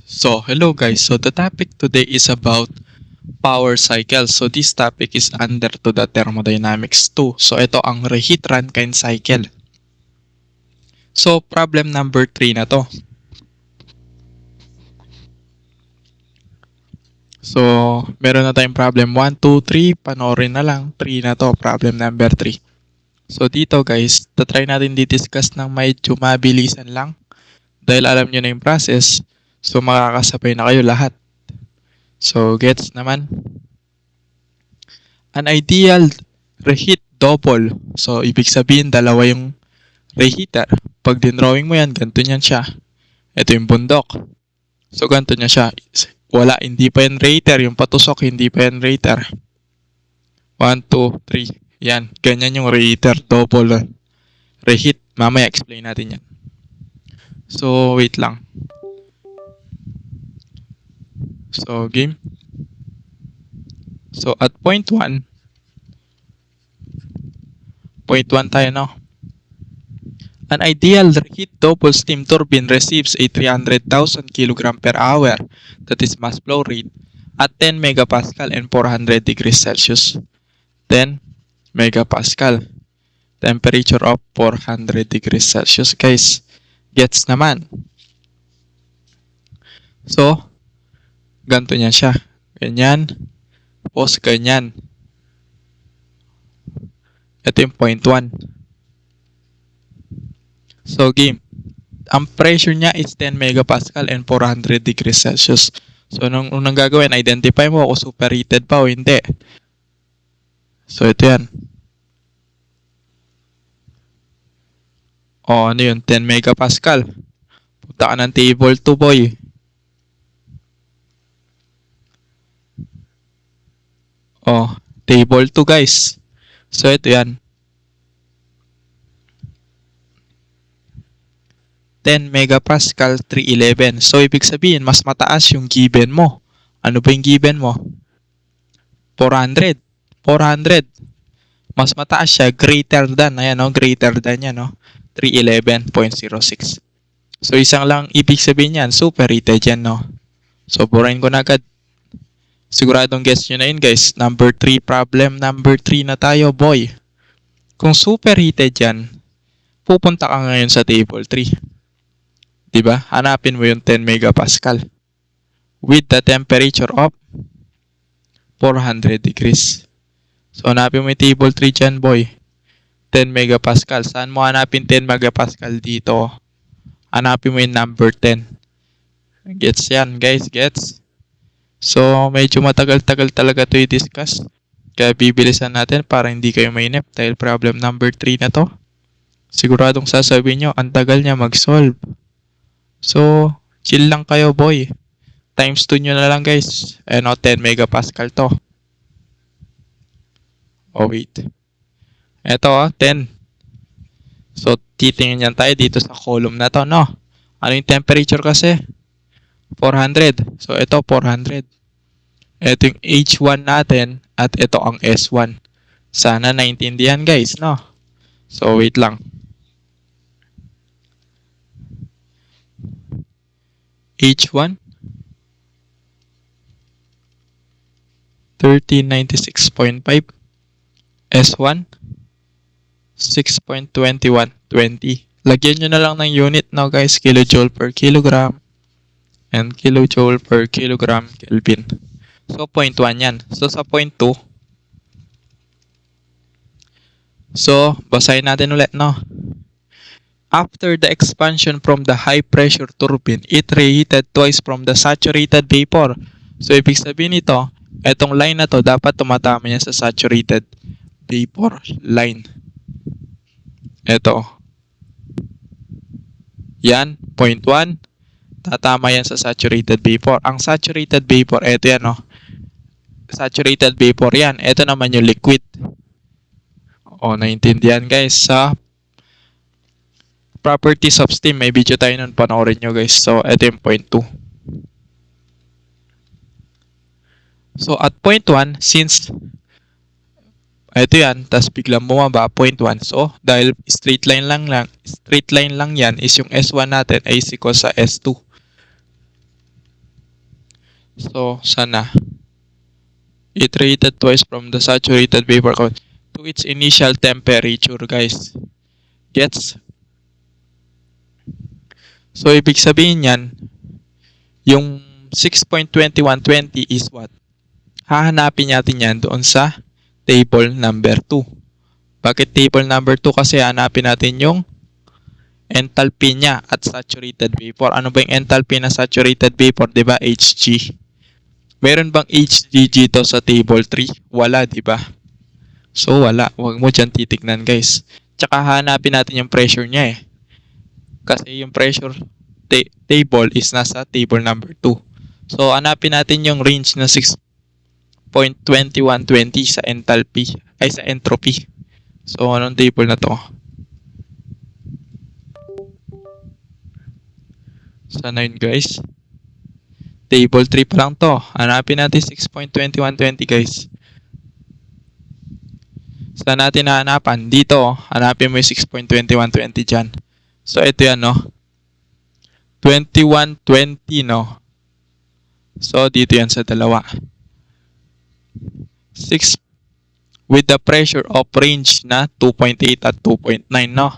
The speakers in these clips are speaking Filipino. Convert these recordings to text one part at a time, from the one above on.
So, hello guys. So, the topic today is about power cycle. So, this topic is under to the thermodynamics 2. So, ito ang reheat Rankine cycle. So, problem number 3 na to. So, meron na tayong problem 1, 2, 3. Panoorin na lang. 3 na to. Problem number 3. So, dito guys, tatry natin di-discuss ng medyo mabilisan lang. Dahil alam nyo na yung process. So, makakasabay na kayo lahat. So, gets naman? An ideal reheat double. So, ibig sabihin, dalawa yung reheater. Pag dinrawing mo yan, ganito niyan siya. Ito yung bundok. So, ganito niya siya. Wala, hindi pa yan reheater. Yung patusok, hindi pa yan reheater. 1, 2, 3. Yan, ganyan yung reheater. Double reheat. Mamaya, explain natin yan. So, wait lang. So, game. So, at point 1 tayo, no? An ideal reheat double steam turbine receives a 300,000 kg per hour, that is mass flow rate, at 10 megapascal and 400 degrees Celsius. 10 megapascal. Temperature of 400 degrees Celsius. Guys, gets naman. So, ganito niya siya. Ganyan. Tapos ganyan. Ito yung point 1. So, game. Ang pressure niya is 10 megapascal and 400 degrees Celsius. So, nung unang gagawin, identify mo kung superheated pa o hindi. So, ito yan. O, ano yun? 10 megapascal. Punta ka ng table 2, boy. O, table 2, guys. So, ito yan. 10 megapascal, 311. So, ibig sabihin, mas mataas yung given mo. Ano ba yung given mo? 400. 400. Mas mataas siya, greater than. Ayan, no? Greater than yan, no? 311.06. So, isang lang ibig sabihin yan, superheated yan, no? So, burahin ko na agad. Siguradong guess nyo na yun, guys. Number 3 problem. Number 3 na tayo, boy. Kung superheated yan, pupunta ka ngayon sa table 3. Diba? Hanapin mo yung 10 megapascal with the temperature of 400 degrees. So, hanapin mo yung table 3 dyan, boy. 10 megapascal. Saan mo hanapin 10 megapascal dito? Hanapin mo yung number 10. Gets yan, guys. Gets? So, medyo matagal-tagal talaga ito i-discuss. Kaya bibilisan natin para hindi kayo mainip dahil problem number 3 na to. Siguradong sasabihin nyo, ang tagal niya mag-solve. So, chill lang kayo, boy. Times 2 nyo na lang, guys. Ano, 10 megapascal to. Oh, wait. Ito, 10. So, titingin yan tayo dito sa column na to, no? Ano yung temperature kasi? 400. So, ito, 400. Ito yung H1 natin at ito ang S1. Sana naintindihan, guys, no? So, wait lang. H1 1396.5, S1 6.2120. Lagyan nyo na lang ng unit, no, guys, kilojoule per kilogram and kilojoule per kilogram Kelvin. So, point 1 yan. So, sa point 2, so, basahin natin ulit, no? After the expansion from the high-pressure turbine, it reheated twice from the saturated vapor. So, ibig sabihin nito, etong line na to, dapat tumatama niya sa saturated vapor line. Ito. Yan, point 1. Tatama yan sa saturated vapor. Ang saturated vapor, eto yan, no? Saturated vapor yan. Ito naman yung liquid. O, naintindihan, guys, sa properties of steam. May video tayo nun. Panoorin nyo, guys. So, ito yung point 2. So, at point 1, since ito yan, tas biglang bumaba, point 1. So, dahil straight line lang yan, is yung S1 natin ay is equal sa S2. So, sana it rated twice from the saturated vapor count to its initial temperature, guys. Gets? So, ibig sabihin yan, yung 6.2120 is what? Hahanapin natin yan doon sa table number 2. Bakit table number 2? Kasi hanapin natin yung enthalpy niya at saturated vapor. Ano ba yung enthalpy na saturated vapor? Diba? Hg. Meron bang Hg dito sa table 3? Wala, diba? So, wala. Huwag mo dyan titignan, guys. Tsaka hanapin natin yung pressure niya eh. Kasi yung pressure table is nasa table number 2. So, hanapin natin yung range na 6.2120 sa enthalpy, ay sa entropy. So, anong table na to? Sana yun, guys. Table 3 pa lang to. Hanapin natin 6.2120, guys. Saan natin hahanapan? Dito, hanapin mo yung 6.2120 dyan. So, ito yan, no? 2120, no? So, dito yan sa dalawa. 6 with the pressure of range na 2.8 at 2.9, no?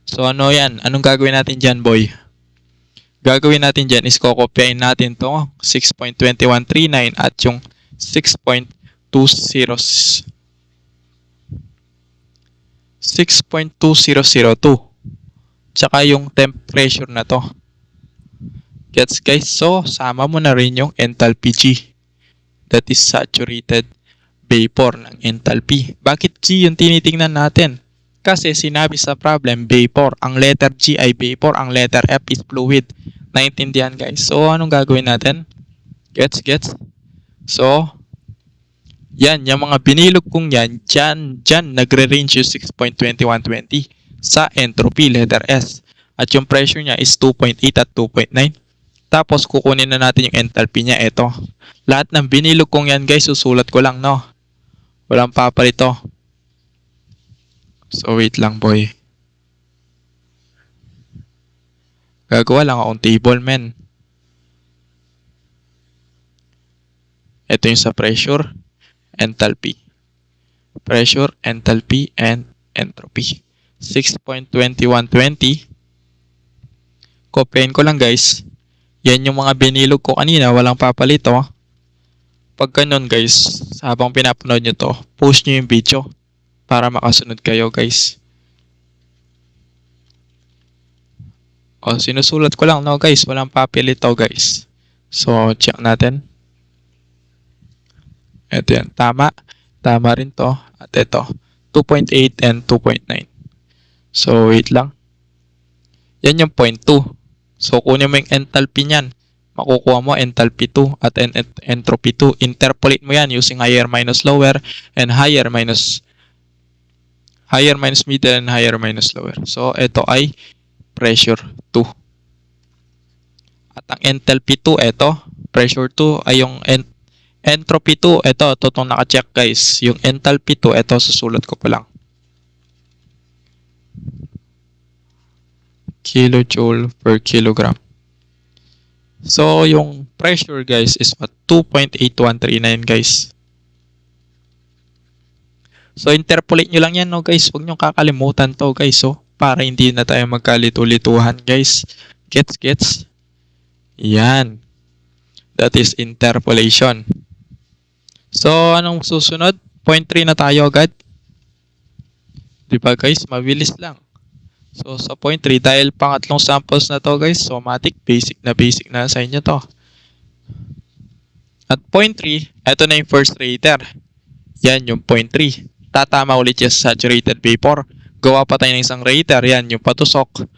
So, ano yan? Anong gagawin natin dyan, boy? Gagawin natin dyan is kokopyahin natin to 6.2139 at yung 6.2002. Tsaka yung temperature na to. Gets, guys? So, sama mo na rin yung enthalpy G. That is saturated vapor ng enthalpy. Bakit G yung tinitingnan natin? Kasi sinabi sa problem, vapor. Ang letter G ay vapor, ang letter F is fluid. Naintindihan, guys? So, anong gagawin natin? Gets? So, yan, yung mga binilog kong yan, dyan nagre-range yung 6.2120 sa entropy, letter S. At yung pressure niya is 2.8 at 2.9. Tapos, kukunin na natin yung enthalpy niya. Ito. Lahat ng binilog kong yan, guys, susulat ko lang, no? Walang papalito. So, wait lang, boy. Gagawa lang akong table, men. Ito yung sa pressure, enthalpy. Pressure, enthalpy, and entropy. 6.2120. Kopyahin ko lang, guys. Yan yung mga binilog ko kanina. Walang papalito. Pag ganun, guys, habang pinapanood nyo to, post nyo yung video para makasunod kayo, guys. O, sinusulat ko lang, no, guys. Walang papilito, guys. So, check natin. Ito yan. Tama. Tama rin to. At ito. 2.8 and 2.9. So, wait lang. Yan yung 0.2. So, kunin mo yung enthalpy niyan. Makukuha mo enthalpy 2 at entropy 2. Interpolate mo yan using higher minus lower and higher minus middle and higher minus lower. So, ito ay pressure 2. At ang enthalpy 2, ito. Pressure 2 ay yung entropy 2. Ito itong naka-check, guys. Yung enthalpy 2, ito susulat ko pa lang. Kilojoule per kilogram. So, yung pressure, guys, is what? 2.8139, guys. So, interpolate nyo lang yan, no, guys. Huwag nyo kakalimutan to, guys, so, para hindi na tayo magkalito-lituhan, guys. Gets? Yan. That is interpolation. So, anong susunod? 0.3 na tayo agad. Diba, guys? Mabilis lang. So, sa 0.3, dahil pangatlong samples na to, guys, somatic, basic na sa inyo to. At 0.3, ito na yung first rater. Yan yung 0.3. Tatama ulit yung saturated vapor. Gawa pa tayo ng isang rater. Yan yung patusok.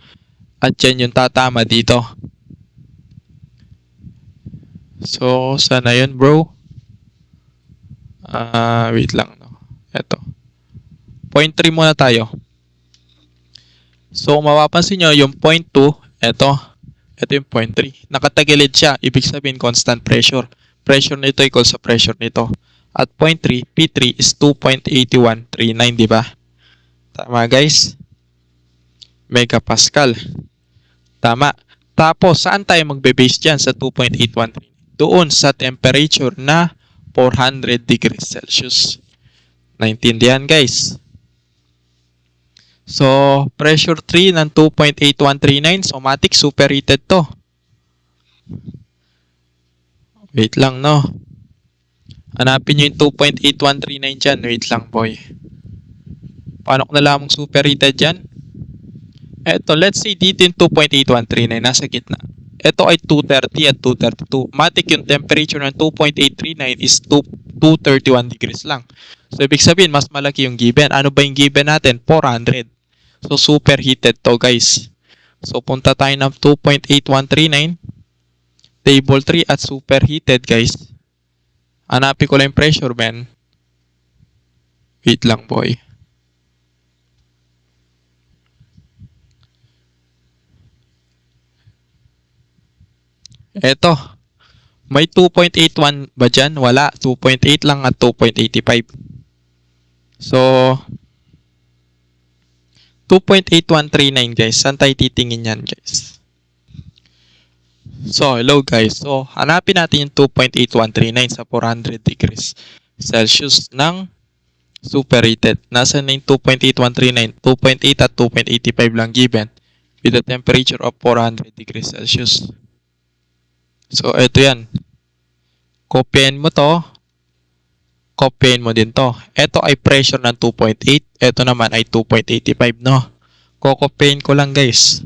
At yan yung tatama dito. So, sana yun, bro? Wait lang. No? Ito. 0.3 muna tayo. So, mapapansin nyo, yung 0.2, ito yung 0.3. Nakatagilid siya. Ibig sabihin, constant pressure. Pressure nito equal sa pressure nito. At 0.3, P3 is 2.8139, di ba? Tama, guys? Megapascal. Tama. Tapos, saan tayo magbe-base dyan sa 2.813? doon sa temperature na 400 degrees Celsius. Naintindihan guys? So, pressure 3 ng 2.8139, somatic superheated to. Wait lang, no? Hanapin nyo yung 2.8139 dyan. Wait lang, boy. Paano ko nalamang superheated dyan? Eto, let's say dito yung 2.8139, nasa gitna. Ito ay 230 at 232. Matik yung temperature ng 2.839 is 231 degrees lang. So, ibig sabihin, mas malaki yung given. Ano ba yung given natin? 400. So, superheated to, guys. So, punta tayo ng 2.8139. Table 3 at superheated, guys. Hanapin ko lang yung pressure, man. Wait lang, boy. Eto. May 2.81 ba dyan? Wala. 2.8 lang at 2.85. So, 2.8139 guys. Saan tayo titingin yan guys? So, hello guys. So, hanapin natin yung 2.8139 sa 400 degrees Celsius ng superheated. Nasa na yung 2.8139? 2.8 at 2.85 lang given with a temperature of 400 degrees Celsius. So, ito yan. Kopyahin mo to. Kopyahin mo din to. Ito ay pressure ng 2.8. Ito naman ay 2.85, no? Kokopyahin ko lang, guys.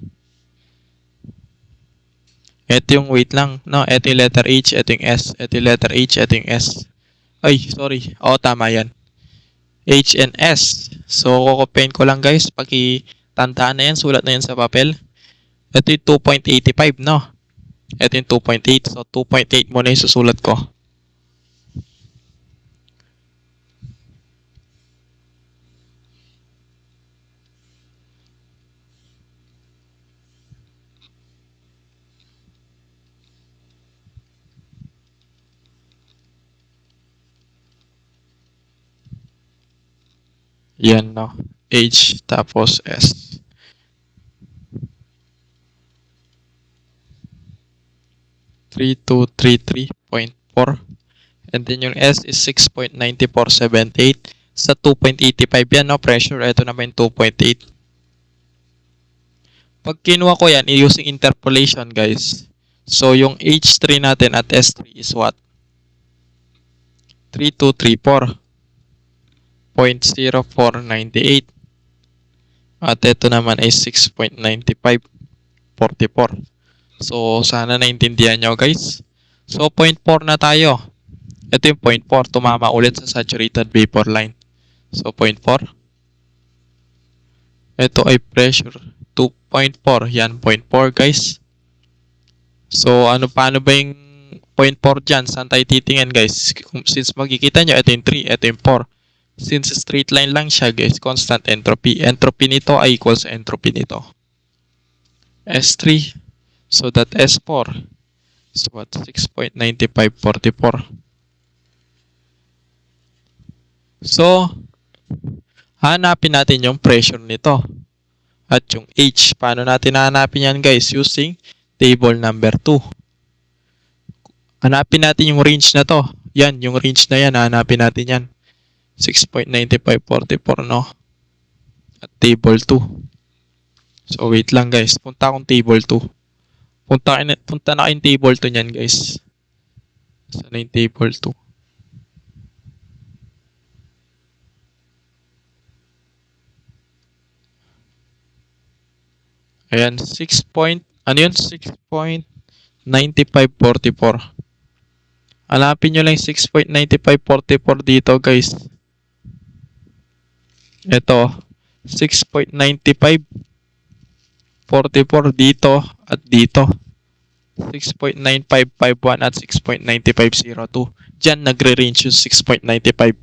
Ito yung wait lang, no? Ito yung letter H, ito yung S. Ito yung letter H, ito yung S. Ay, sorry. Oo, tama yan. H and S. So, kokopyahin ko lang, guys. Pakitandaan na yan. Sulat na yan sa papel. Ito yung 2.85, no? Ito yung 2.8. So, 2.8 muna yung susulat ko. Yan, no? H tapos S. .4 and then yung S is 6.9478 sa 2.85 yan, no? Pressure. Ito naman yung 2.8. Pag kinuha ko yan, using interpolation, guys. So, yung H3 natin at S3 is what? 3234.0498. At ito naman ay 6.9544. So, sana naintindihan nyo, guys. So, 0.4 na tayo. Ito yung 0.4. Tumama ulit sa saturated vapor line. So, 0.4. Ito ay pressure. 2.4. Yan, 0.4, guys. So, paano ba yung 0.4 dyan? Saan tayo titingin, guys? Since makikita nyo, ito yung 3, ito yung 4. Since straight line lang siya, guys, constant entropy. Entropy nito ay equal sa entropy nito. S3. So, that S4 is what? 6.9544. So, hanapin natin yung pressure nito. At yung H. Paano natin hanapin yan, guys? Using table number 2. Hanapin natin yung range na to. Yan, yung range na yan. Hanapin natin yan. 6.9544, no? At table 2. So, wait lang, guys. Punta akong table 2. Punta na kayong table 2 niyan, guys. Saan na yung table 2? Ayan, 6.9544. Hanapin nyo lang 6.9544 dito, guys. Ito, 6.9544 dito at dito. 6.9551 at 6.9502. Diyan nagre-range yung 6.9544.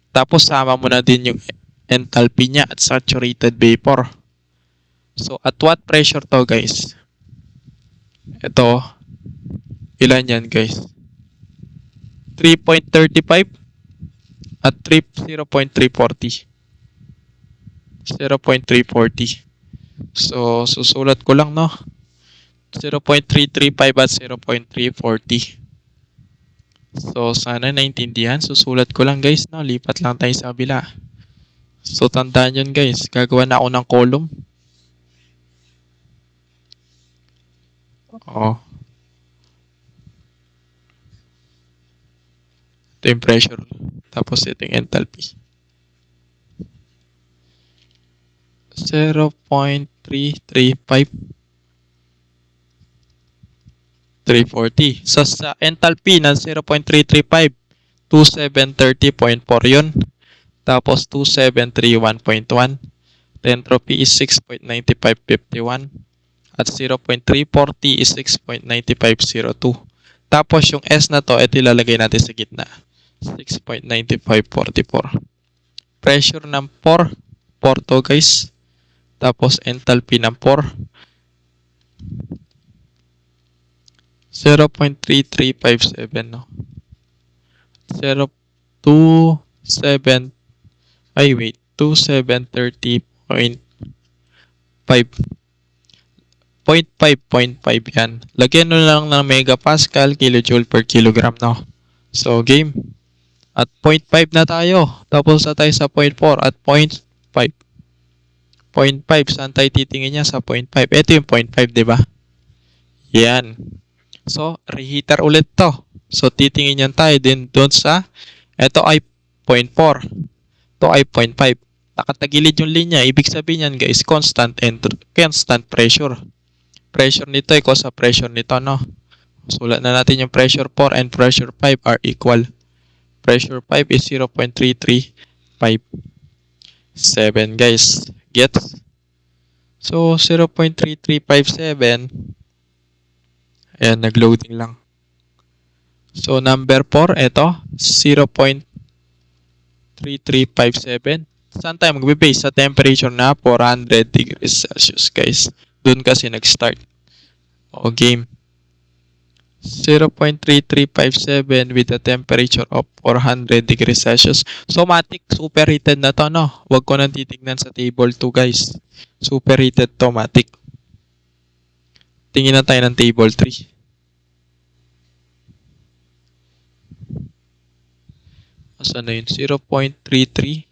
Tapos sama mo na din yung enthalpy niya at saturated vapor. So, at what pressure to, guys? Ito, ilan yan, guys? 3.35 at 0.340. 0.340. So, susulat ko lang, no? 0.335 at 0.340. So, sana naintindihan. Susulat ko lang guys, no? Lipat lang tayo sa kabila. So, tandaan yun guys. Gagawa na ako ng column. Oo. Ito yung pressure. Tapos ito yung enthalpy. 0.335 340. So, sa enthalpy ng 0.335, 2730.4 yun. Tapos, 2731.1. The entropy is 6.9551. At 0.340 is 6.9502. Tapos, yung S na to, ito ilalagay natin sa gitna. 6.9544. Pressure ng 4 to guys. Tapos, enthalpy ng 4. 0.3357, no? 0.27 ay wait 2730.5 0.5 yan. Lagyan nyo lang ng megapascal, kilojoule per kilogram, no? So, game. At 0.5 na tayo. Tapos na tayo sa 0.4 at 0.5. 0.5, saan tayo titingin niya? Sa 0.5. Ito yung 0.5, di ba? Yan. So, reheater ulit to. So, titingin yan tayo din doon sa, ito ay 0.4. Ito ay 0.5. Nakatagilid yung linya. Ibig sabihin yan guys, constant pressure. Pressure nito equal sa pressure nito, no? Sulat na natin yung pressure 4 and pressure 5 are equal. Pressure 5 is 0.3357 guys. Gets? So, 0.3357. Ayan, nag-loading lang. So, number 4, ito, 0.3357. Saan tayo magbe-base? Sa temperature na 400 degrees Celsius, guys. Doon kasi nag-start. O, game. 0.3357 with a temperature of 400 degrees Celsius. So, matik, superheated na to, no? Huwag ko nang titignan sa table 2, guys. Superheated to, matik. Tingin na tayo ng table 3. Asan na yun? 0.33.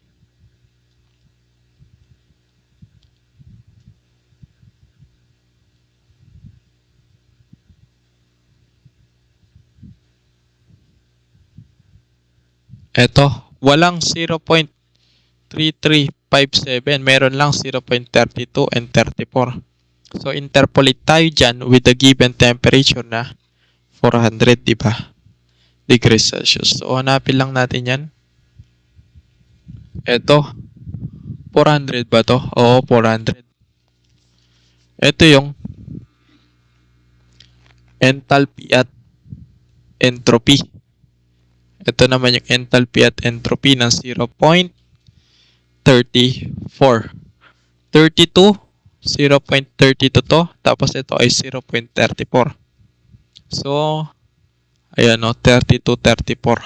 Eto, walang 0.3357. Meron lang 0.32 and 34. So, interpolate tayo dyan with the given temperature na 400, di ba? Degrees Celsius. So, hanapin lang natin yan. Eto, 400 ba to? Oo, 400. Ito yung enthalpy at entropy. Ito naman yung enthalpy at entropy ng 0.34. 32, 0.32 to. Tapos ito ay 0.34. So, ayan o, 32, 34.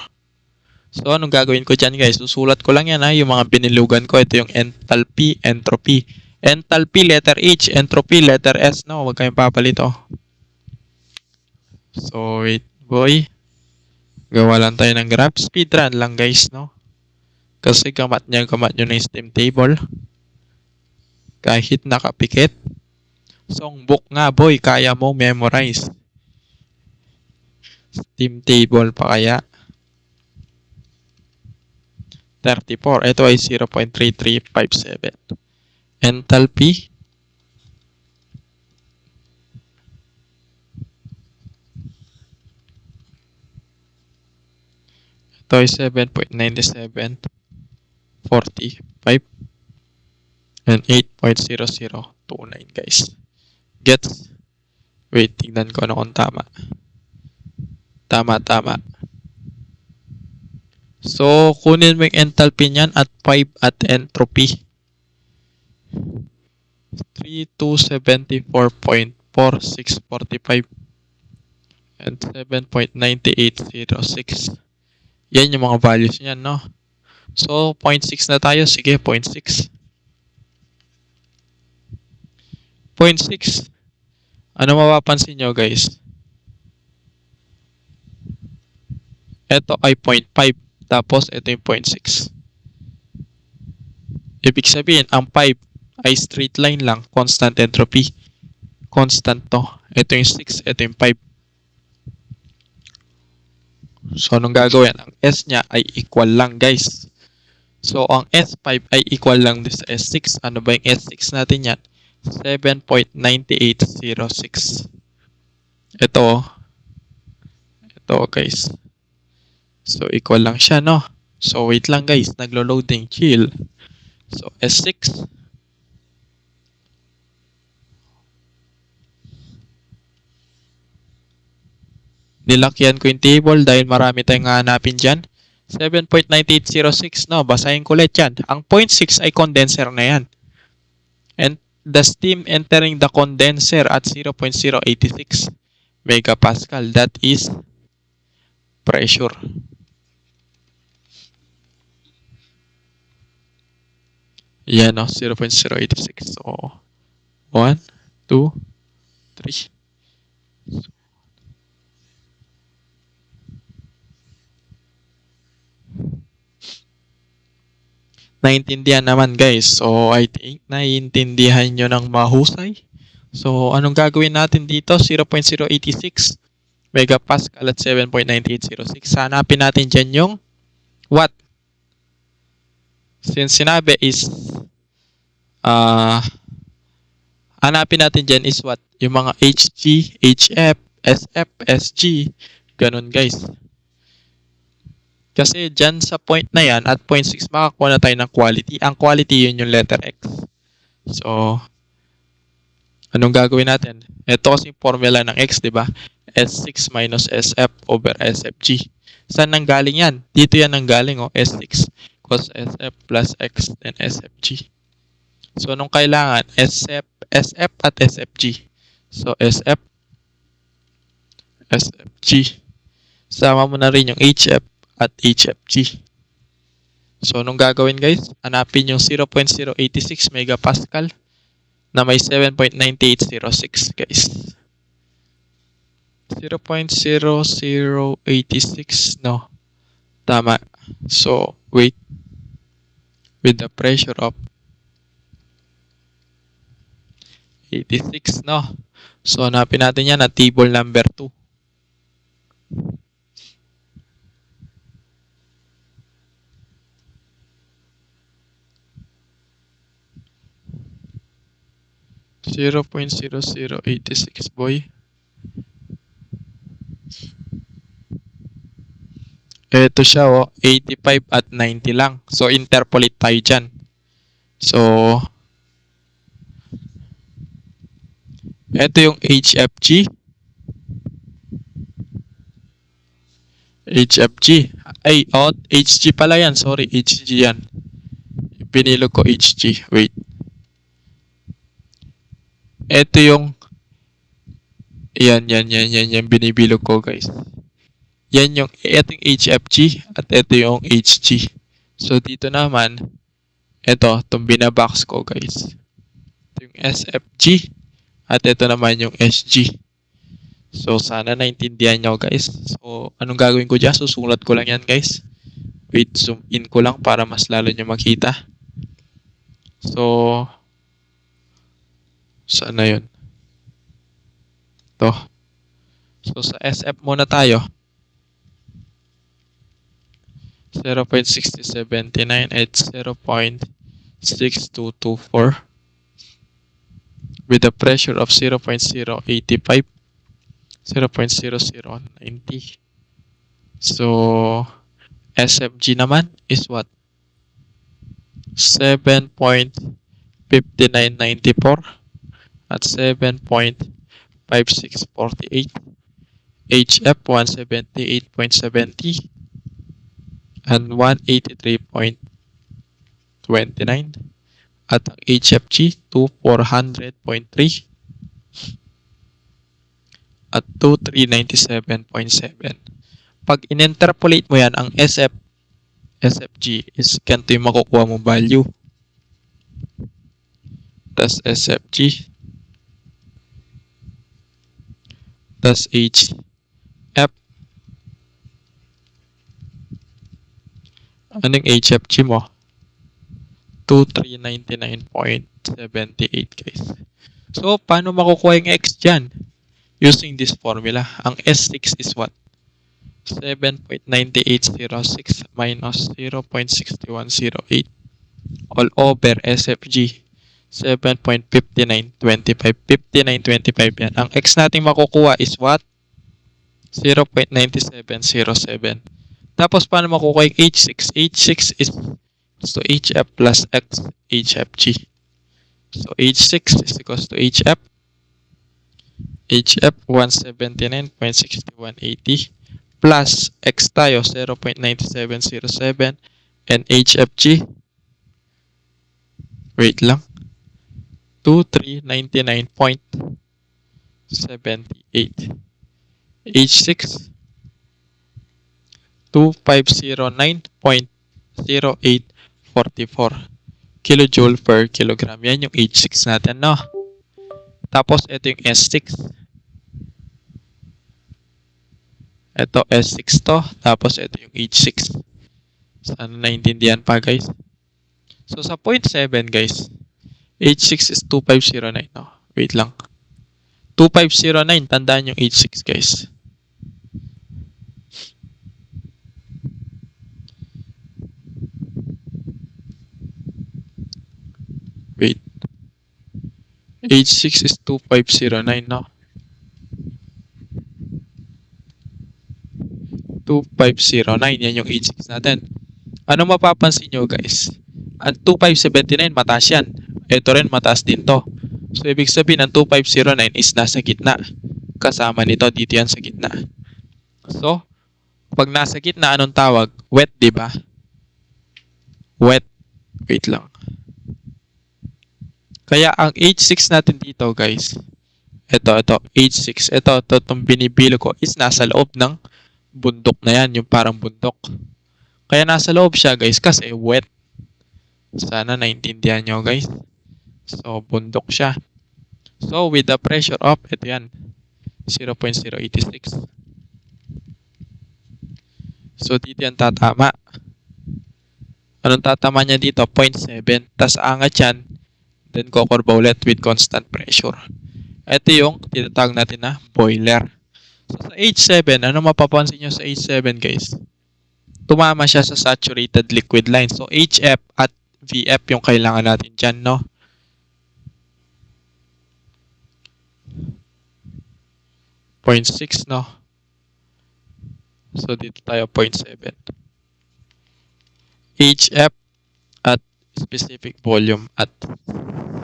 So, anong gagawin ko dyan guys? Susulat ko lang yan ha, yung mga binilugan ko. Ito yung enthalpy, entropy. Enthalpy, letter H. Entropy, letter S. No, huwag kayong papalito. So, wait boy. Gawa lang tayo ng graph. Speedrun lang guys, no? Kasi kamat nyo na yung steam table. Kahit nakapikit. Songbook nga boy, kaya mo memorize. Steam table pa kaya. 34. Ito ay 0.3357. Enthalpy. Ito ay 7.9745 and 8.0029 guys. Gets? Wait, tingnan ko ano kung tama. Tama. So, kunin mo yung enthalpy niyan at 5 at entropy. 3274.4645 and 7.9806. Yan yung mga values niyan, no? So, 0.6 na tayo. Sige, 0.6. 0.6. Ano mapapansin nyo guys? Ito ay 0.5. Tapos ito yung 0.6. Ibig sabihin, ang 5 ay straight line lang. Constant entropy. Constant to. Ito yung 6. Ito yung 5. So, anong gagawin? Ang S niya ay equal lang guys. So, ang S5 ay equal lang din sa S6. Ano ba yung S6 natin yan? 7.9806. Ito guys. So, equal lang siya, no? So, wait lang guys. Naglo-loading. Chill. So, S6. Nilakyan ko yung table dahil marami tayong hanapin dyan. 7.9806, no? Basahin ko ulit yan. Ang 0.6 ay condenser na yan. And the steam entering the condenser at 0.086 megapascal. That is pressure. Yan, no? 0.086. So, 1, 2, 3. Naintindihan naman guys. So, I think naiintindihan nyo ng mahusay. So, anong gagawin natin dito? 0.086 megapascal at 7.9806. Hanapin natin dyan yung watt. Since sinabi is hanapin natin dyan is watt. Yung mga HG, HF, SF, SG. Ganun guys. Kasi dyan sa point na yan at 0.6 makakuha na tayo ng quality. Ang quality yun yung letter X. So, anong gagawin natin? Ito kasi yung formula ng X, di ba? S6 minus SF over SFG. Saan nanggaling yan? Dito yan nanggaling, oh. S6 cos SF plus X then SFG. So, anong kailangan? SF at SFG. So, SF, SFG. Sama mo na rin yung HF at HFG. So, anong gagawin guys? Hanapin yung 0.086 megapascal na may 7.9806 guys. 0.0086, no. Tama. So, wait. With the pressure of 86, no. So, hanapin natin yan na table number 2. .0086 boy. Ito siya, oh, 85 at 90 lang. So, interpolate tayo dyan. So, ito yung HFG. HFG. Ay, oh, HG pala yan. Sorry, HG yan. Pinilo ko HG. Wait. Ito yung yan, binibilog ko guys. Yan yung, ito yung HFG at ito yung HG. So, dito naman, itong binabox ko guys. Ito yung SFG at ito naman yung SG. So, sana naintindihan nyo guys. So, anong gagawin ko dyan? Susulat ko lang yan guys. Wait, zoom in ko lang para mas lalo nyo makita. So, saan na yun? Ito. So, sa SF muna tayo. 0.6079 at 0.6224 with a pressure of 0.085, 0.0090. So, SFG naman is what? 7.5994 at 7.5648. HF 178.70 and 183.29 at ang HFG 2400.3 at 2397.7. Pag in-interpolate mo yan, ang SFG is ganito yung makukuha mo value. Tas SFG tas HF. Anong HFG mo? 2399.78 guys. So, paano makukuha yung X dyan? Using this formula. Ang S6 is what? 7.9806 minus 0.6108 all over SFG 7.5925. 5925 yan. Ang X natin makukuha is what? 0.9707. Tapos paano makukuha yung H6? H6 is to HF plus X HFG. So H6 is equals to HF 179.6180 plus X tayo 0.9707 and HFG wait lang 2399.78 H6 2509.0844 kilojoule per kilogram. Yan yung H6 natin, no? Tapos, ito yung S6. Ito, S6 to. Tapos, ito yung H6. Sana naintindihan pa, guys. So, sa point 7, guys, H6 is 2509, no? Wait lang. 2509, tandaan yung H6, guys. Wait. H6 is 2509, no? 2509, yan yung H6 natin. Ano mapapansin nyo, guys? Ang 2579, mataas yan. Ito rin, mataas din to. So, ibig sabihin, ang 2509 is nasa gitna. Kasama nito, dito yan sa gitna. So, pag nasa gitna, anong tawag? Wet, di ba? Wet. Wait lang. Kaya ang H6 natin dito, guys, ito, H6, itong binibilo ko is nasa loob ng bundok na yan, yung parang bundok. Kaya nasa loob siya, guys, kasi wet. Sana naintindihan nyo, guys. So, bundok siya. So, with the pressure of, ito yan, 0.086. So, dito yan tatama. Anong tatama niya dito? 0.7. Tas angat yan. Then, kukurba ulit with constant pressure. Ito yung tinatawag natin na boiler. So, sa H7, ano mapapansin nyo sa H7, guys? Tumama siya sa saturated liquid line. So, HF at VF yung kailangan natin dyan, no? Point 0.6, no? So, dito tayo 0.7. HF at specific volume at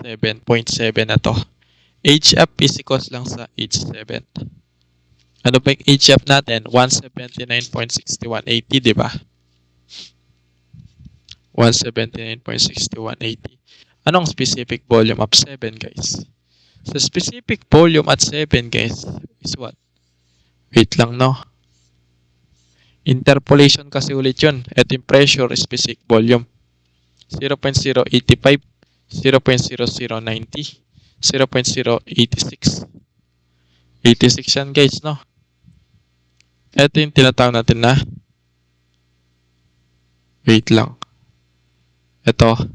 7.7 na to. HF is equals lang sa H7. Ano ba yung HF natin? 179.6180, di ba? 179.6180. Anong specific volume of 7, guys? Sa specific volume at 7, guys, is what? Wait lang, no? Interpolation kasi ulit yun. Ito yung pressure, specific volume. 0.085, 0.0090, 0.086. 86 yan, guys, no? Ito yung tinatawag natin na wait lang. Ito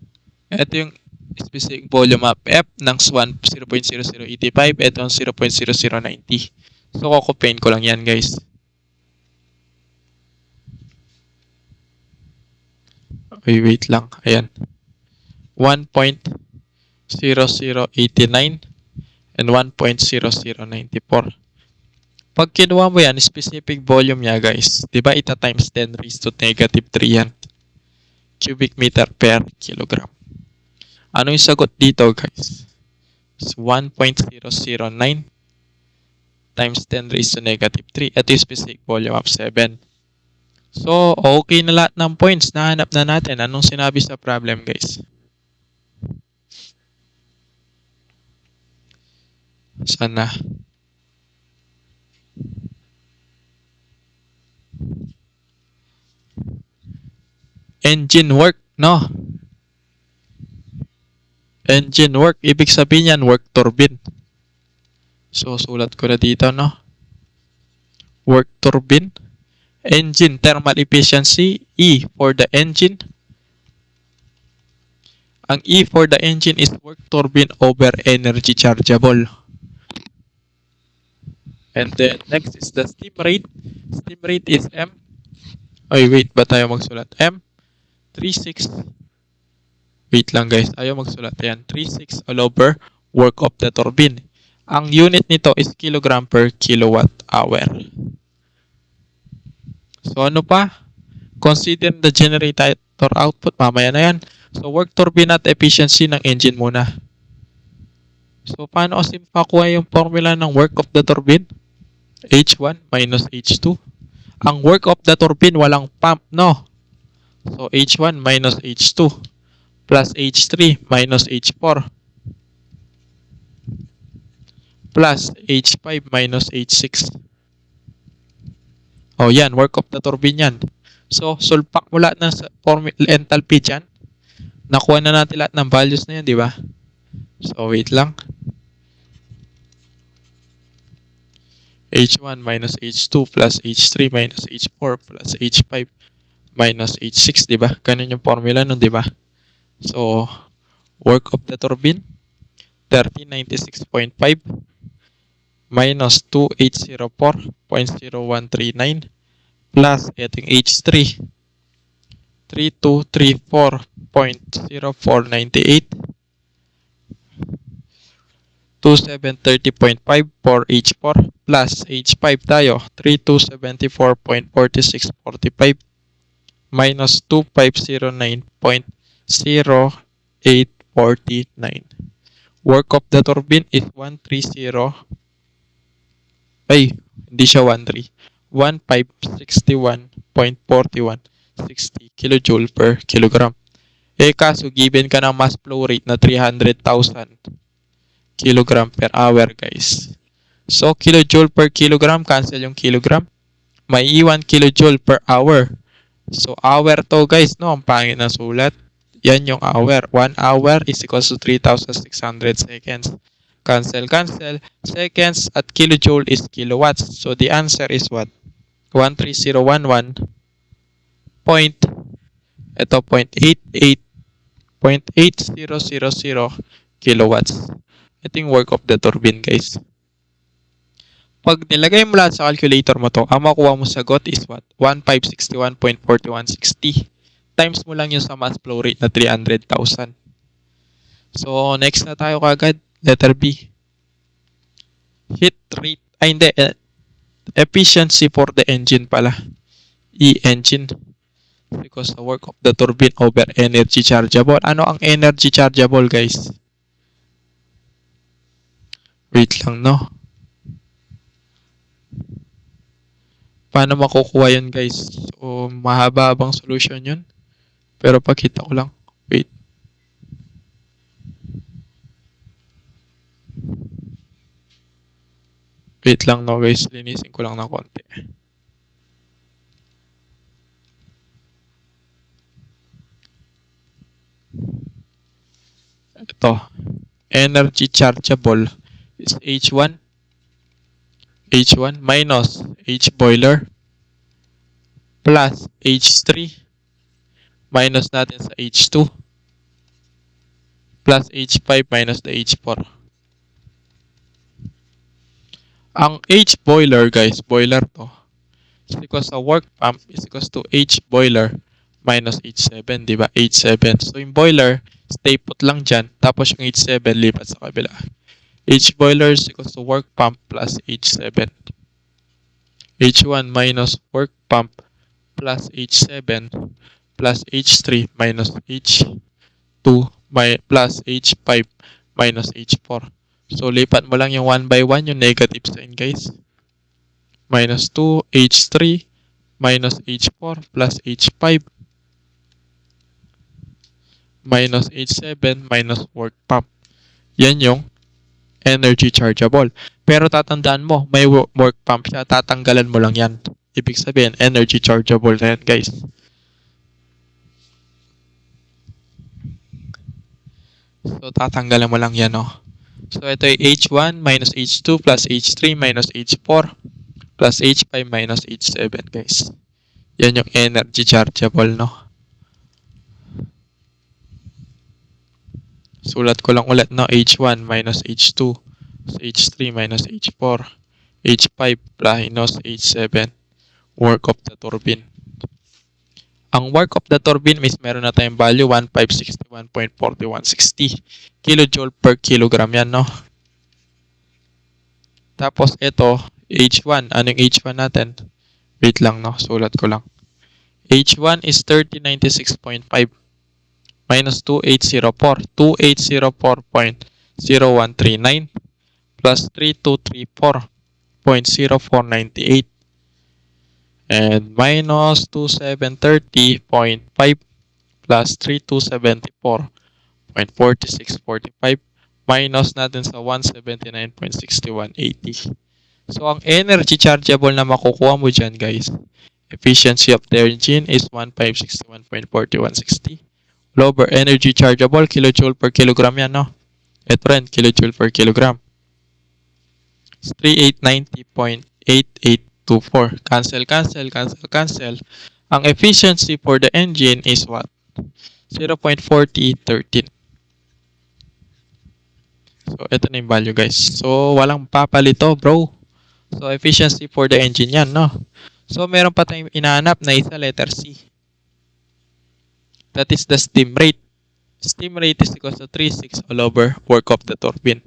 yung specific volume of F ng SWAN 0.0085. Ito ang 0.0090. So, kukupain ko lang yan, guys. Okay, wait lang. Ayan. 1.0089 and 1.0094. Pag kinuha mo yan, specific volume niya, guys, di ba ita times 10 raised to negative 3 yan? Cubic meter per kilogram. Ano yung sagot dito, guys? It's 1.009 times 10 raised to negative 3. Ito yung specific volume of 7. So, okay na lahat ng points. Nahanap na natin. Anong sinabi sa problem, guys? Sana. Engine work, no? Engine work. Ibig sabihin yan, work turbine. So, sulat ko na dito, no? work turbine. Engine thermal efficiency, E for the engine. Ang E for the engine is work turbine over energy chargeable. And then next is the steam rate. Steam rate is M. Ay, wait, ba tayo magsulat? M 36. Wait lang guys, ayaw magsulat yan. 36 all over work of the turbine. Ang unit nito is kilogram per kilowatt hour. So ano pa? Consider the generator output. Mamaya na yan. So work turbine at efficiency ng engine muna. So paano kasi makuha yung formula ng work of the turbine? H1 minus H2. Ang work of the turbine walang pump, no? So H1 minus H2 plus H3 minus H4 plus H5 minus H6. Oh, yan. Work of the turbine yan. So, sulpak mo lahat ng enthalpy dyan. Nakuha na natin lahat ng values na yan, di ba? So, wait lang. H1 minus H2 plus H3 minus H4 plus H5 minus H6, di ba? Ganun yung formula nun, di ba? So, work of the turbine, 1396.5 minus 2804.0139 plus itong H3, 3234.0498 2730.5 for H4 plus H5 tayo 3274.4645 minus 2509.0849. Work of the turbine is 130. Ay, hindi siya 13. 1561.4160 kilojoule per kilogram. Kaso given ka ng mass flow rate na 300,000 kilogram per hour, guys. So, kilojoule per kilogram, cancel yung kilogram. May iwan kilojoule per hour. So, hour to, guys, no? Ang pangit na sulat. Yan yung hour. 1 hour is equals to 3,600 seconds. Cancel. Seconds at kilojoule is kilowatts. So, the answer is what? 13011 point, ito 0.8000 kilowatts. Ito yung work of the turbine, guys. Pag nilagay mo lahat sa calculator mo to, ang makuha mo sagot is what? 1561.4160 times mo lang yung sa mass flow rate na 300,000. So, next na tayo kagad. Letter B. Heat rate. Ay, hindi. Efficiency for the engine pala. E-engine. Because the work of the turbine over energy chargeable. Ano ang energy chargeable, guys? Wait lang, no? Paano makukuha yun, guys? So, mahaba-habang solution yun. Pero pakita ko lang. Wait. Wait lang, no, guys. Linisin ko lang ng konti. Ito. Energy chargeable is H1 minus H boiler plus H3 minus natin sa H2 plus H5 minus the H4. Ang H boiler, guys, boiler to, is equals to work pump is equals to H boiler minus H7, di ba? H7. So, yung boiler, stay put lang dyan. Tapos yung H7, lipat sa kabila. H boiler is equals to work pump plus H7. H1 minus work pump plus H7 plus H3 minus H2 plus H5 minus H4. So, lipat mo lang yung 1 by 1, yung negative sign, guys. Minus 2, H3 minus H4 plus H5 minus H7 minus work pump. Yan yung energy chargeable. Pero tatandaan mo, may work pump siya, tatanggalan mo lang yan. Ibig sabihin, energy chargeable na yan, guys. So, tatanggalan mo lang yan, no? So, ito ay H1 minus H2 plus H3 minus H4 plus H5 minus H7 guys. Yan yung energy chargeable, no? Sulat ko lang ulit, no? H1 minus H2, so H3 minus H4, H5 minus H7, work of the turbine. Ang work of the turbine is meron na tayong value 1561.4160 kilojoule per kilogram yan, no? Tapos ito, H1. Anong H1 natin? Wait lang, no? Sulat ko lang. H1 is 3096.5 minus 2804. 2804.0139 plus 3234.0498 and minus 2730.5 plus 3274.4645 minus natin sa 179.6180. So, ang energy chargeable na makukuha mo dyan, guys, efficiency of the engine is 1561.4160. Over energy chargeable, kilojoule per kilogram yan, no? Ito rin, kilojoule per kilogram. 3890.8824. Cancel, cancel, cancel, cancel. Ang efficiency for the engine is what? 0.4013. So, ito na yung value, guys. So, walang papalito, bro. So, efficiency for the engine yan, no? So, meron pa tayong inaanap na isa, letter C. That is the steam rate. Steam rate is equal to 3.6 all over work of the turbine.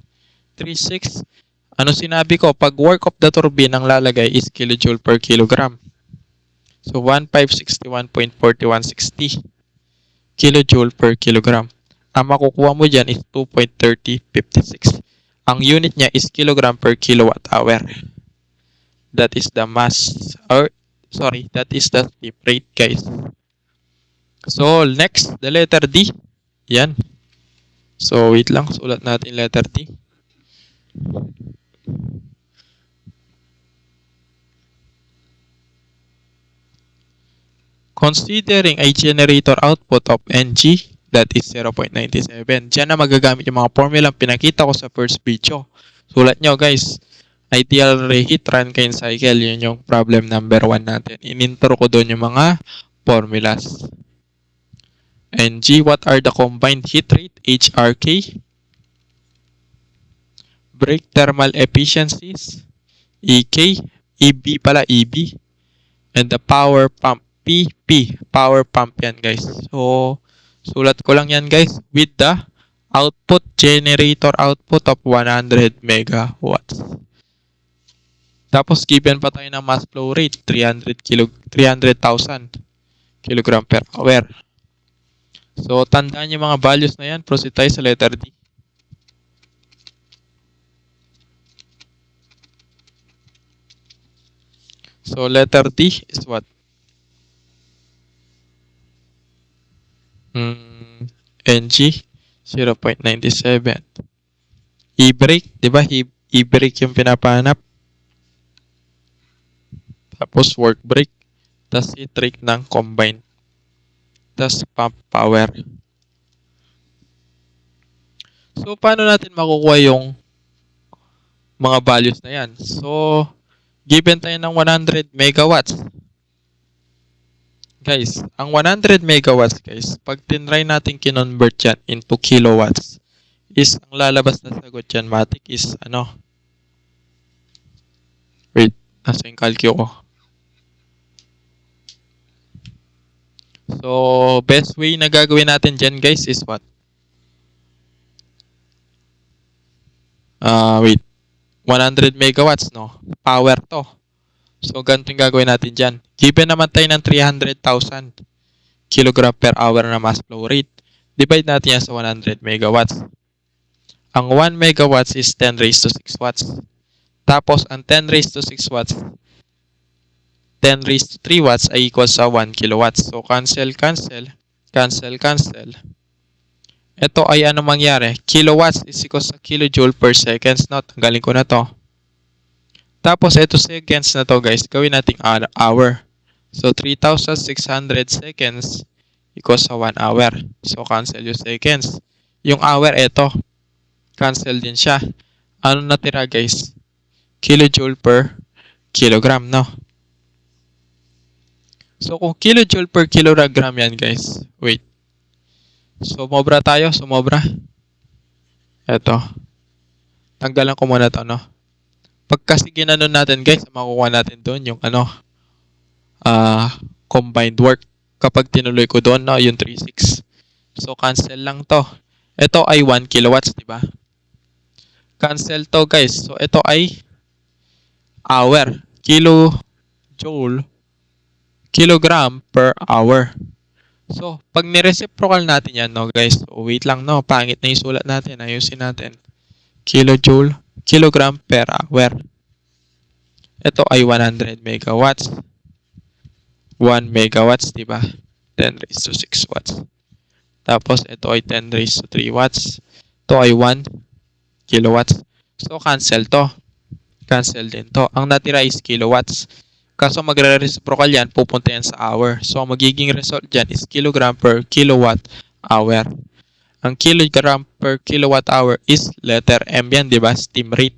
3.6. Ano sinabi ko? Pag work of the turbine ang lalagay is kilojoule per kilogram. So, 1561.4160 kilojoule per kilogram. Ang makukuha mo dyan is 2.3056. Ang unit niya is kilogram per kilowatt hour. That is the mass, that is the steam rate, guys. So, next, the letter D. Yan. So, wait lang. Sulat natin letter D. Considering a generator output of NG, that is 0.97. Diyan na magagamit yung mga formula pinakita ko sa first video. Sulat nyo, guys. Ideal reheat Rankine cycle. Yun yung problem number 1 natin. Inintro ko doon yung mga formulas. NG, what are the combined heat rate? HRK. Brake thermal efficiencies. EK. EB pala, EB. And the power pump. PP. Power pump yan, guys. So, sulat ko lang yan, guys. With the output, generator output of 100 megawatts. Tapos, given pa tayo ng mass flow rate. 300,000 kilogram per hour. So, tandaan yung mga values na yan. Proceed tayo sa letter D. So, letter D is what? NG 0.97. E-brake, di ba? E-brake yung pinapahanap. Tapos work brake. Tapos heat rate ng combine. Tapos pump power. So, paano natin makukuha yung mga values na yan? So, given tayo ng 100 megawatts. Guys, ang 100 megawatts, guys, pag tinry natin kinonvert yan into kilowatts, is ang lalabas na sagot yan, matik, is ano? Wait, nasa yung calcio ko. So, best way na gagawin natin dyan, guys, is what? Wait. 100 megawatts, no? Power to. So, ganito yung gagawin natin dyan. Given naman tayo ng 300,000 kilogram per hour na mass flow rate. Divide natin yan sa 100 megawatts. Ang 1 megawatts is 10 raised to 6 watts. Tapos, ang 10 raised to 6 watts, 10 raised to 3 watts ay equal sa 1 kilowatts. So, cancel, cancel, cancel, cancel. Ito ay ano mangyari? Kilowatts is equal sa kilojoule per seconds. No? Tanggalin ko na to. Tapos, ito seconds na to, guys. Gawin nating hour. So, 3,600 seconds equals sa 1 hour. So, cancel yung seconds. Yung hour, ito. Cancel din siya. Ano natira, guys? Kilojoule per kilogram, no? So, kung kilojoule per kilogram yan, guys. Wait. Sumobra tayo, sumobra. Eto. Tanggalan ko muna to, no? Pag kasi ginanon natin, guys, makukuha natin doon yung combined work. Kapag tinuloy ko doon, no, yung 3.6. So, cancel lang to. Ito ay 1 kilowatts, di ba? Cancel to, guys. So, ito ay hour. Kilojoule, kilogram per hour. So, pag nireciprocal natin yan, no, guys. So, wait lang, no. Pangit na yung sulat natin. Ayusin natin. Kilojoule, kilogram per hour. Ito ay 100 megawatts. 1 megawatts, di ba? 10 raised to 6 watts. Tapos, ito ay 10 raised to 3 watts. Ito ay 1 kilowatts. So, cancel to. Cancel din to. Ang natira is kilowatts. Kaso magre-reciprocal yan, pupunta yan sa hour. So, ang magiging result dyan is kilogram per kilowatt hour. Ang kilogram per kilowatt hour is letter M yan, di ba? Steam rate.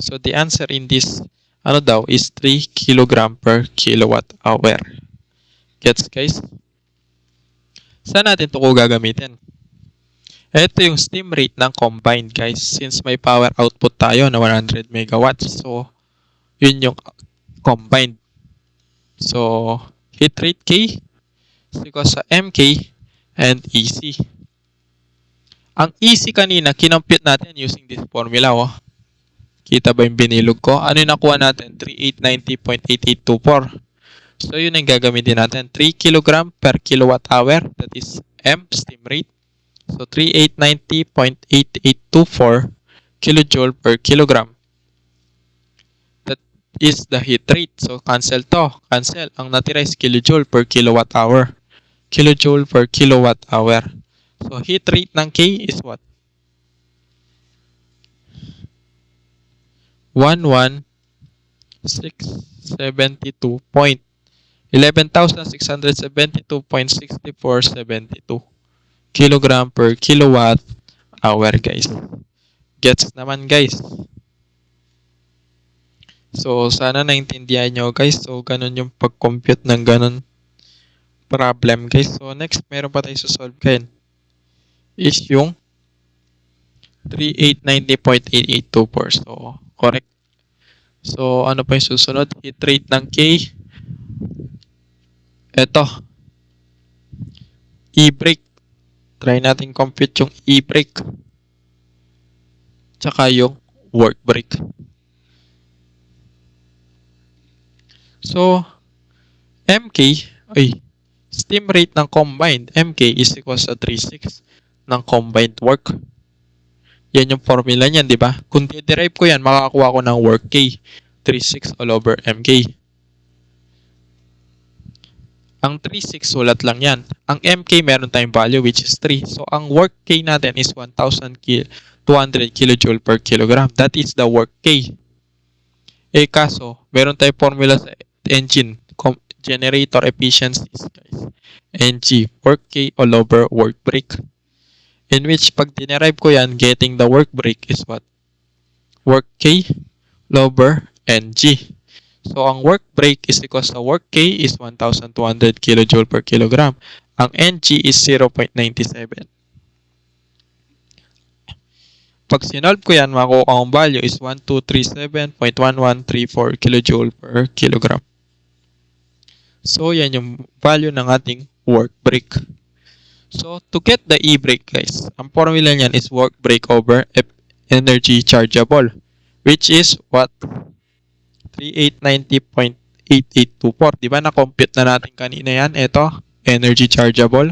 So, the answer in this is 3 kilogram per kilowatt hour. Gets, guys? Saan natin ito ko gagamitin? Ito yung steam rate ng combined, guys. Since may power output tayo na 100 megawatts. So, yun yung combined. So, heat rate K is equal sa MK and EC. Ang EC kanina, kinompute natin using this formula, oh. Kita ba yung binilog ko? Ano yung nakuha natin? 3890.8824. So, yun ang gagamitin natin. 3 kg per kilowatt hour. That is M, steam rate. So, 3890.8824 kilojoule per kilogram. That is the heat rate. So, cancel to. Cancel. Ang natira is kilojoule per kilowatt hour. Kilojoule per kilowatt hour. So, heat rate ng K is what? 11,672.6472 kilogram per kilowatt hour, guys. Gets naman, guys. So, sana naintindihan nyo, guys. So, ganun yung pag-compute ng ganun problem, guys. So, next, meron pa tayo solve kayo. Is yung 3890.8824. So, correct. So, ano pa yung susunod? Heat rate ng K. Ito. E-brake. Try natin compute yung e-brake. Tsaka yung work brake. So, MK, steam rate ng combined, MK is equal sa 3.6 ng combined work. Yan yung formula niyan, di ba? Kung derive ko yan, makakakuha ko ng work K. 3.6 all over MK. Ang 3.6, sulat lang yan. Ang MK, meron tayong value which is 3. So, ang work K natin is 1,200 kilojoule per kilogram. That is the work K. Kaso, meron tayong formula sa engine. Generator efficiencies, guys. NG, work K all over work brake. In which, pag dinerive ko yan, getting the work brake is what? Work K all over NG. So, ang work brake is equal sa work K is 1,200 kilojoule per kilogram. Ang NG is 0.97. Pag sinolve ko yan, makukuha ang value is 1237.1134 kilojoule per kilogram. So, yan yung value ng ating work brake. So, to get the E-brake, guys, ang formula niyan is work brake over energy chargeable, which is what? 3890.8824. Diba na-compute na natin kanina yan? Ito, energy chargeable.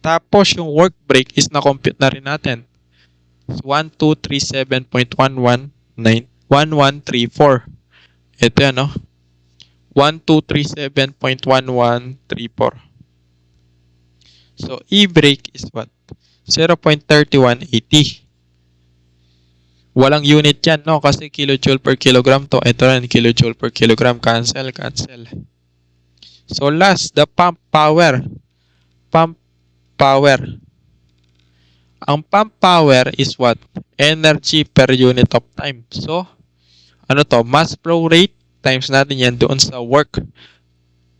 Tapos, yung work brake is na-compute na rin natin. 1237.1134. Ito yan, no? 1237.1134. So, E-brake is what? 0.3180. Walang unit yan, no? Kasi kilojoule per kilogram to. Ito rin, kilojoule per kilogram. Cancel, cancel. So, last, the pump power. Pump power. Ang pump power is what? Energy per unit of time. So, ano to? Mass flow rate times natin yan doon sa work.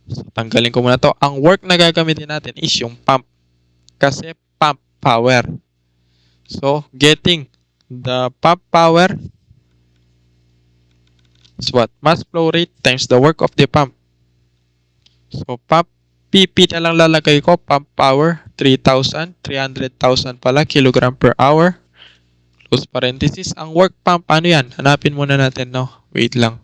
So, tanggalin ko muna to. Ang work na gagamitin natin is yung pump. Kasi pump power. So, getting the pump power is what? Mass flow rate times the work of the pump. So, pump PP na lang lalagay ko. Pump power, 3,000. 300,000 pala, kilogram per hour. Close parenthesis. Ang work pump, ano yan? Hanapin muna natin, no? Wait lang.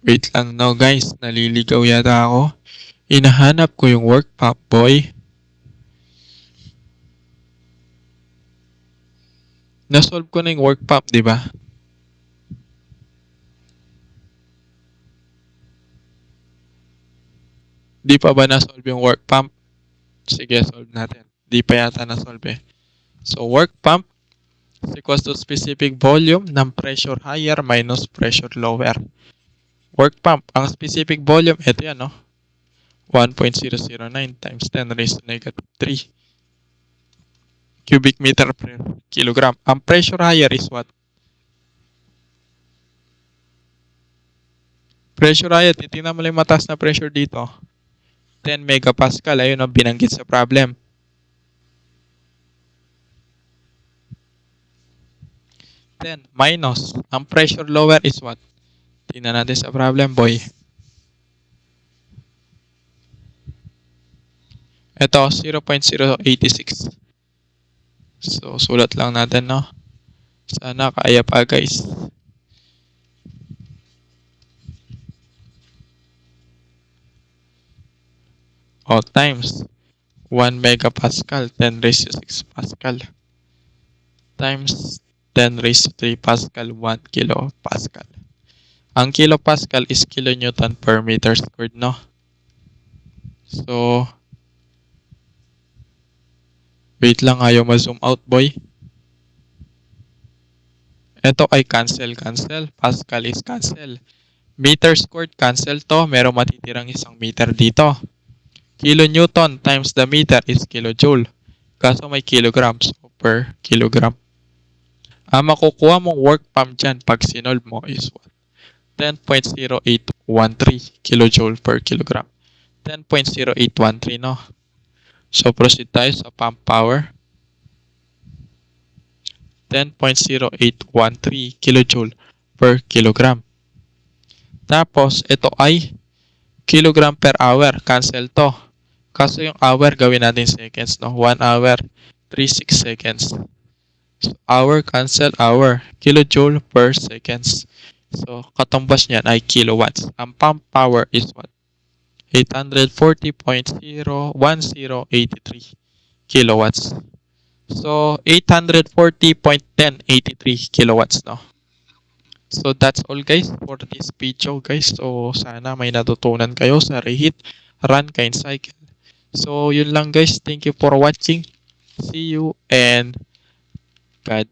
Wait lang, no, guys. Naliligaw yata ako. Hinahanap ko yung work pump, boy. Na-solve ko na yung work pump, di ba? Di pa ba na-solve yung work pump? Sige, solve natin. Di pa yata na-solve eh. So, work pump is equals to specific volume ng pressure higher minus pressure lower. Work pump, ang specific volume, ito yan, no? 1.009 times 10 raised to negative 3 cubic meter per kilogram. Ang pressure higher is what? Pressure higher, titignan mo lang yung mataas na pressure dito. 10 megapascal, ayun ang binanggit sa problem. Then, minus, ang pressure lower is what? Tingnan natin sa problem, boy. Ito, 0.086. So, sulat lang natin, no? Sana kaya pa, guys. O, times 1 megapascal, 10 raised to 6 pascal. Times 10 raised to 3 pascal, 1 kilopascal. Ang kilopascal is kilonewton per meter squared, no? So, wait lang, ayaw ma-zoom out, boy. Ito ay cancel. Pascal is cancel. Meter squared, cancel to. Merong matitirang isang meter dito. Kilonewton times the meter is kilojoule. Kaso may kilograms per kilogram. Ang makukuha mong work pump dyan pag sinolve mo is what? 10.0813 kilojoule per kilogram. 10.0813, no? So, proceed tayo sa pump power. 10.0813 kilojoule per kilogram. Tapos, ito ay kilogram per hour. Cancel to. Kaso yung hour, gawin natin seconds, no? 1 hour, 36 seconds. So, hour, cancel, hour. Kilojoule per seconds. So, katumbas niyan ay kilowatts. Ang pump power is what? 840.01083 kilowatts. So, 840.1083 kilowatts, no? So, that's all, guys, for this video, guys. So, sana may natutunan kayo sa reheat, run, kind cycle. So, yun lang, guys. Thank you for watching. See you and God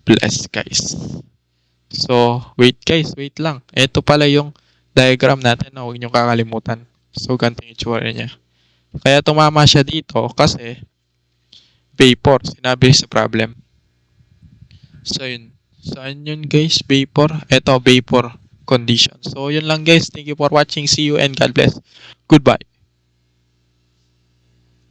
bless, guys. So, wait, guys. Wait lang. Ito pala yung diagram natin na huwag nyo kakalimutan. So, ganito yung itsura niya. Kaya tumama siya dito kasi vapor. Sinabi sa problem. So, yun. Saan yun, guys? Vapor. Ito, vapor condition. So, yun lang, guys. Thank you for watching. See you and God bless. Goodbye.